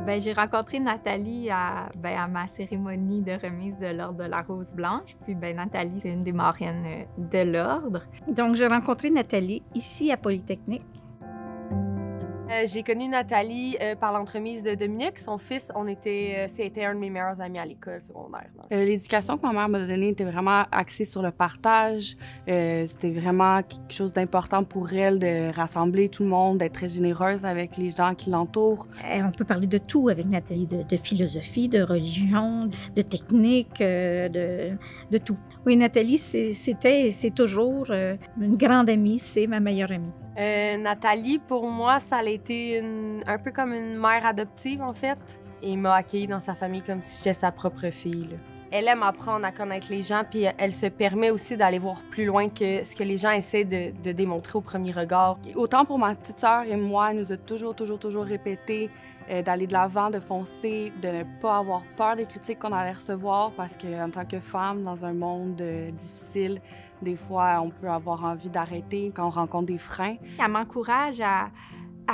Ben, j'ai rencontré Nathalie à ma cérémonie de remise de l'Ordre de la Rose Blanche. Puis ben, Nathalie, c'est une des marraines de l'Ordre. Donc, j'ai rencontré Nathalie ici à Polytechnique. J'ai connu Nathalie par l'entremise de Dominique. Son fils, c'était un de mes meilleurs amis à l'école secondaire. L'éducation que ma mère m'a donnée était vraiment axée sur le partage. C'était vraiment quelque chose d'important pour elle de rassembler tout le monde, d'être très généreuse avec les gens qui l'entourent. On peut parler de tout avec Nathalie, de philosophie, de religion, de technique, de tout. Oui, Nathalie, c'était et c'est toujours une grande amie, c'est ma meilleure amie. Nathalie, pour moi, ça a été un peu comme une mère adoptive, en fait. Et m'a accueillie dans sa famille comme si j'étais sa propre fille, là. Elle aime apprendre à connaître les gens, puis elle se permet aussi d'aller voir plus loin que ce que les gens essaient de démontrer au premier regard. Autant pour ma petite sœur et moi, elle nous a toujours répété d'aller de l'avant, de foncer, de ne pas avoir peur des critiques qu'on allait recevoir, parce qu'en tant que femme, dans un monde difficile, des fois, on peut avoir envie d'arrêter quand on rencontre des freins. Elle m'encourage à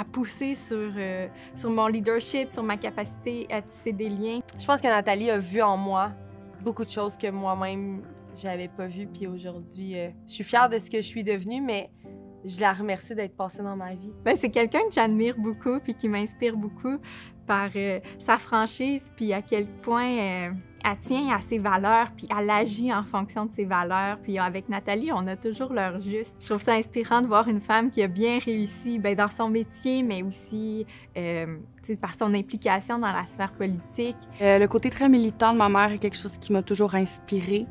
pousser sur mon leadership, sur ma capacité à tisser des liens. Je pense que Nathalie a vu en moi beaucoup de choses que moi-même, j'avais pas vues. Puis aujourd'hui, je suis fière de ce que je suis devenue, mais je la remercie d'être passée dans ma vie. Ben, c'est quelqu'un que j'admire beaucoup puis qui m'inspire beaucoup par sa franchise puis à quel point elle tient à ses valeurs puis elle agit en fonction de ses valeurs. Puis avec Nathalie, on a toujours l'heure juste. Je trouve ça inspirant de voir une femme qui a bien réussi ben, dans son métier, mais aussi par son implication dans la sphère politique. Le côté très militant de ma mère est quelque chose qui m'a toujours inspirée.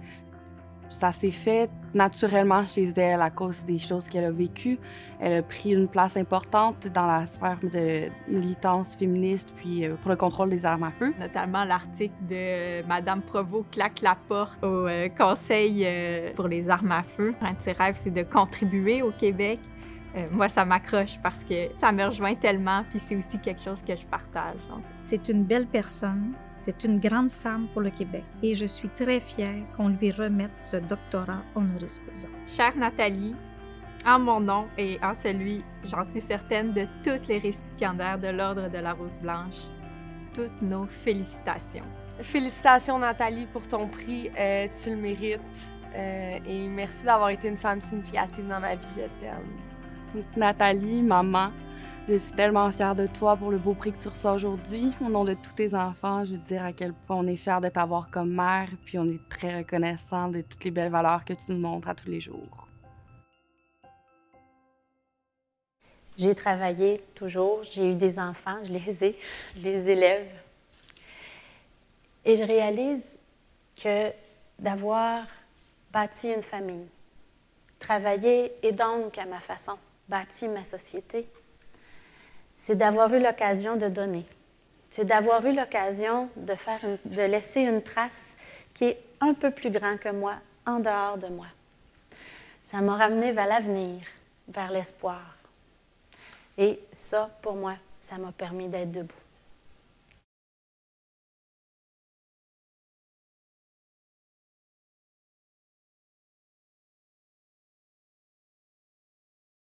Ça s'est fait naturellement chez elle à cause des choses qu'elle a vécues. Elle a pris une place importante dans la sphère de militance féministe puis pour le contrôle des armes à feu. Notamment l'article de Madame Provost claque la porte au Conseil pour les armes à feu. Un de ses rêves, c'est de contribuer au Québec. Moi, ça m'accroche parce que ça me rejoint tellement, puis c'est aussi quelque chose que je partage. Donc. C'est une belle personne, c'est une grande femme pour le Québec et je suis très fière qu'on lui remette ce doctorat honoris causa. Chère Nathalie, en mon nom et en celui, j'en suis certaine, de toutes les récipiendaires de l'Ordre de la Rose Blanche, toutes nos félicitations. Félicitations, Nathalie, pour ton prix. Tu le mérites. Et merci d'avoir été une femme significative dans ma vie. Je t'aime. Nathalie, maman, je suis tellement fière de toi pour le beau prix que tu reçois aujourd'hui. Au nom de tous tes enfants, je veux te dire à quel point on est fiers de t'avoir comme mère, puis on est très reconnaissant de toutes les belles valeurs que tu nous montres à tous les jours. J'ai travaillé toujours, j'ai eu des enfants, je les élève. Et je réalise que d'avoir bâti une famille, travailler et donc, à ma façon, bâti ma société, c'est d'avoir eu l'occasion de donner. C'est d'avoir eu l'occasion de laisser une trace qui est un peu plus grande que moi, en dehors de moi. Ça m'a ramené vers l'avenir, vers l'espoir. Et ça, pour moi, ça m'a permis d'être debout.